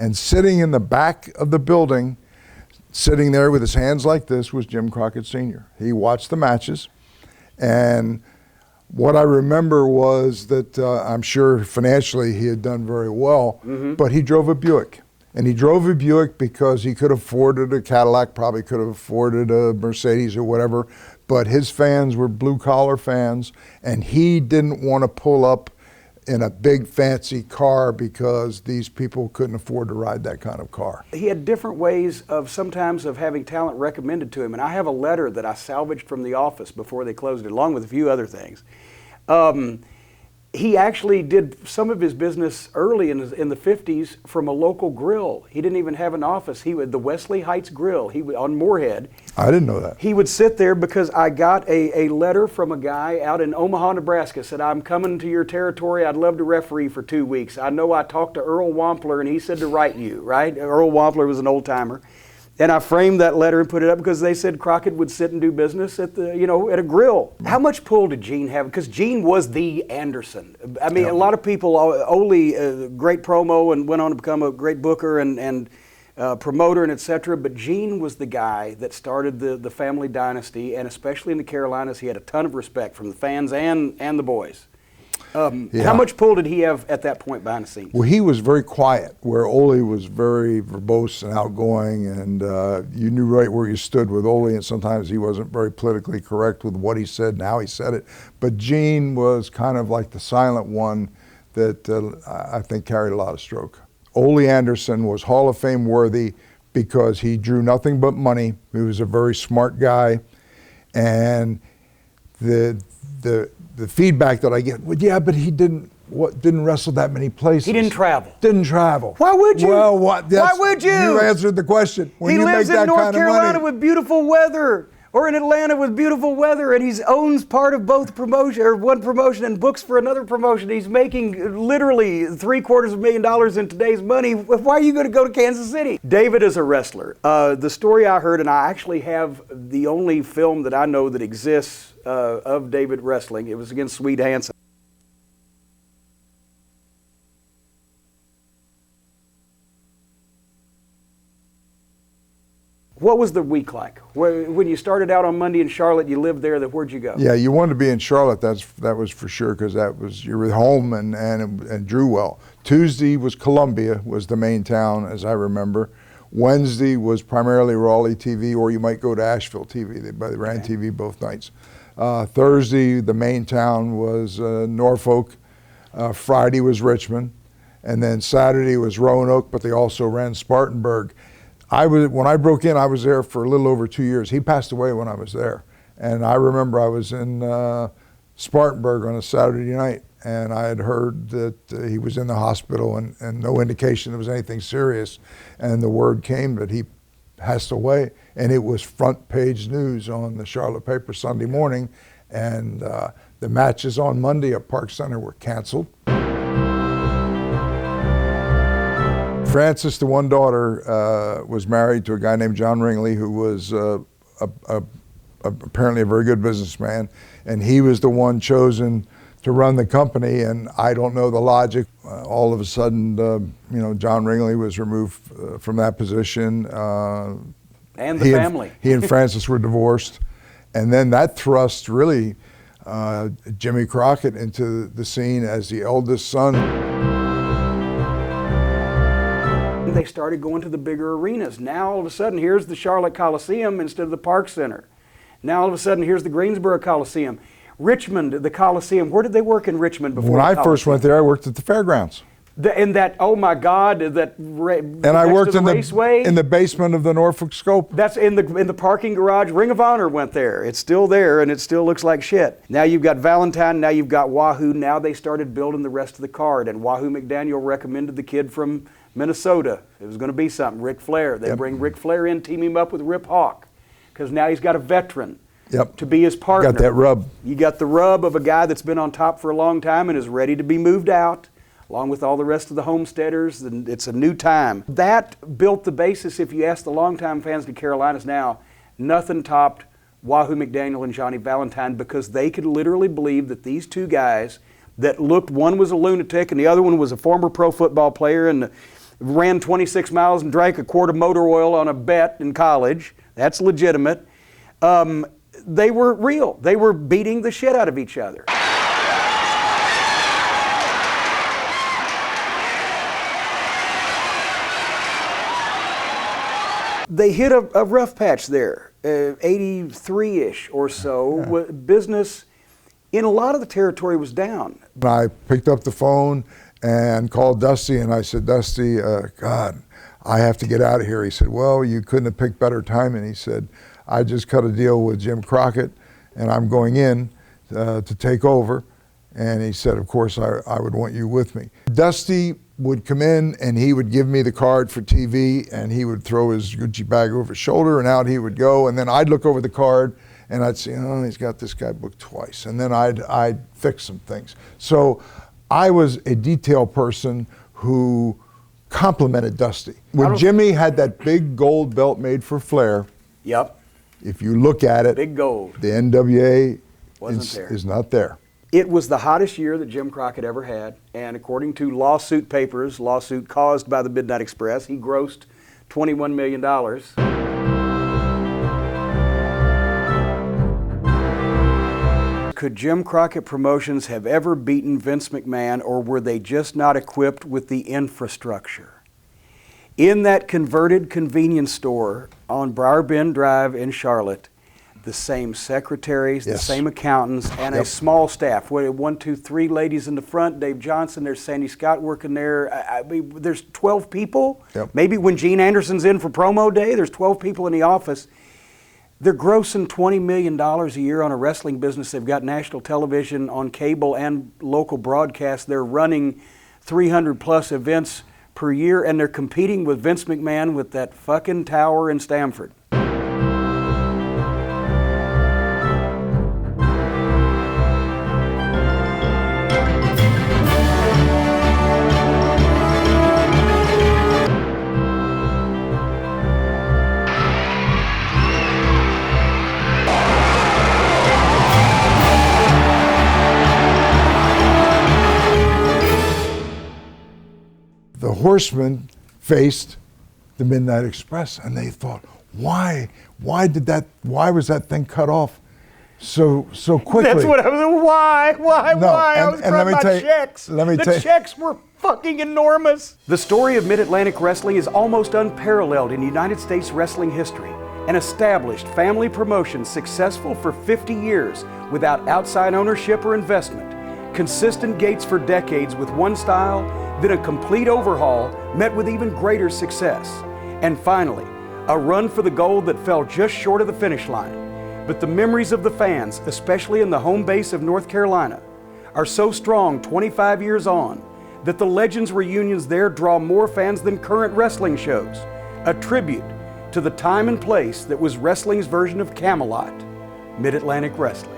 And sitting in the back of the building, sitting there with his hands like this, was Jim Crockett Sr. He watched the matches, and what I remember was that I'm sure financially he had done very well, but he drove a Buick. And he drove a Buick because he could have afforded a Cadillac, probably could have afforded a Mercedes or whatever, but his fans were blue-collar fans, and he didn't want to pull up in a big fancy car because these people couldn't afford to ride that kind of car. He had different ways of sometimes of having talent recommended to him, and I have a letter that I salvaged from the office before they closed it, along with a few other things. He actually did some of his business early in the 50s from a local grill. He didn't even have an office. He would, the Wesley Heights Grill, on Moorhead. I didn't know that. He would sit there because I got a letter from a guy out in Omaha, Nebraska, said, I'm coming to your territory. I'd love to referee for 2 weeks. I know I talked to Earl Wampler and he said to write you, right? Earl Wampler was an old timer. And I framed that letter and put it up because they said Crockett would sit and do business at at a grill. How much pull did Gene have? Because Gene was the Anderson. I mean, a lot of people, Ole, great promo and went on to become a great booker and promoter and etc. But Gene was the guy that started the family dynasty, and especially in the Carolinas, he had a ton of respect from the fans and the boys. How much pull did he have at that point behind the scenes? Well, he was very quiet, where Ole was very verbose and outgoing, and you knew right where you stood with Ole, and sometimes he wasn't very politically correct with what he said and how he said it. But Gene was kind of like the silent one that I think carried a lot of stroke. Ole Anderson was Hall of Fame worthy because he drew nothing but money. He was a very smart guy, and the feedback that I get, well, yeah, but he didn't wrestle that many places. He didn't travel. Didn't travel. Why would you? Well, why would you? You answered the question. When he you lives make that in North kind Carolina of money, with beautiful weather, or in Atlanta with beautiful weather, and he owns part of both promotion, or one promotion, and books for another promotion. He's making literally $750,000 in today's money. Why are you going to go to Kansas City? David is a wrestler. The story I heard, and I actually have the only film that I know that exists of David wrestling. It was against Swede Hansen. What was the week like? When you started out on Monday in Charlotte, you lived there, where'd you go? Yeah, you wanted to be in Charlotte, that was for sure, because you were home and drew well. Tuesday was Columbia, was the main town, as I remember. Wednesday was primarily Raleigh TV, or you might go to Asheville TV. They ran TV both nights. Thursday, the main town was Norfolk. Friday was Richmond. And then Saturday was Roanoke, but they also ran Spartanburg. When I broke in, I was there for a little over 2 years. He passed away when I was there. And I remember I was in Spartanburg on a Saturday night, and I had heard that he was in the hospital and no indication there was anything serious. And the word came that he passed away, and it was front page news on the Charlotte paper Sunday morning. And the matches on Monday at Park Center were canceled. Frances, the one daughter, was married to a guy named John Ringley, who was apparently a very good businessman, and he was the one chosen to run the company. And I don't know the logic. All of a sudden, John Ringley was removed from that position. And the family. He and Frances were divorced, and then that thrust really Jimmy Crockett into the scene as the eldest son. They started going to the bigger arenas. Now all of a sudden, here's the Charlotte Coliseum instead of the Park Center. Now all of a sudden, here's the Greensboro Coliseum. Richmond, the Coliseum. Where did they work in Richmond before? When I first went there, I worked at the fairgrounds. Oh my God, and I worked in the basement of the Norfolk Scope. That's in the parking garage. Ring of Honor went there. It's still there, and it still looks like shit. Now you've got Valentine. Now you've got Wahoo. Now they started building the rest of the card, and Wahoo McDaniel recommended the kid from Minnesota. It was going to be something. Ric Flair. They bring Ric Flair in, team him up with Rip Hawk, because now he's got a veteran to be his partner. Got that rub. You got the rub of a guy that's been on top for a long time and is ready to be moved out, along with all the rest of the homesteaders, and it's a new time. That built the basis. If you ask the longtime fans of the Carolinas now, nothing topped Wahoo McDaniel and Johnny Valentine, because they could literally believe that these two guys that looked, one was a lunatic and the other one was a former pro football player, and ran 26 miles and drank a quart of motor oil on a bet in college. That's legitimate. They were real. They were beating the shit out of each other. They hit a rough patch there, 83-ish or so. Yeah. Business in a lot of the territory was down. I picked up the phone and called Dusty, and I said, Dusty, God, I have to get out of here. He said, well, you couldn't have picked better timing. He said, I just cut a deal with Jim Crockett, and I'm going in to take over. And he said, of course, I would want you with me. Dusty would come in, and he would give me the card for TV, and he would throw his Gucci bag over his shoulder, and out he would go. And then I'd look over the card, and I'd say, oh, he's got this guy booked twice. And then I'd fix some things. So I was a detail person who complimented Dusty. When Jimmy had that big gold belt made for Flair, yep, if you look at it, big gold, the NWA is not there. It was the hottest year that Jim Crockett ever had, and according to lawsuit papers, lawsuit caused by the Midnight Express, he grossed $21 million. Could Jim Crockett Promotions have ever beaten Vince McMahon, or were they just not equipped with the infrastructure? In that converted convenience store on Briar Bend Drive in Charlotte, the same secretaries, yes, the same accountants, and a small staff. 1, 2, 3 ladies in the front, Dave Johnson, there's Sandy Scott working there. I mean, there's 12 people. Yep. Maybe when Gene Anderson's in for promo day, there's 12 people in the office. They're grossing $20 million a year on a wrestling business. They've got national television on cable and local broadcast. They're running 300 plus events per year, and they're competing with Vince McMahon with that fucking tower in Stamford. The Horsemen faced the Midnight Express, and they thought, why was that thing cut off so quickly? That's what I was. Why? I was trying my checks. The checks were fucking enormous. The story of Mid-Atlantic Wrestling is almost unparalleled in United States wrestling history. An established family promotion successful for 50 years without outside ownership or investment. Consistent gates for decades with one style, then a complete overhaul met with even greater success. And finally, a run for the gold that fell just short of the finish line. But the memories of the fans, especially in the home base of North Carolina, are so strong 25 years on that the Legends reunions there draw more fans than current wrestling shows. A tribute to the time and place that was wrestling's version of Camelot, Mid-Atlantic Wrestling.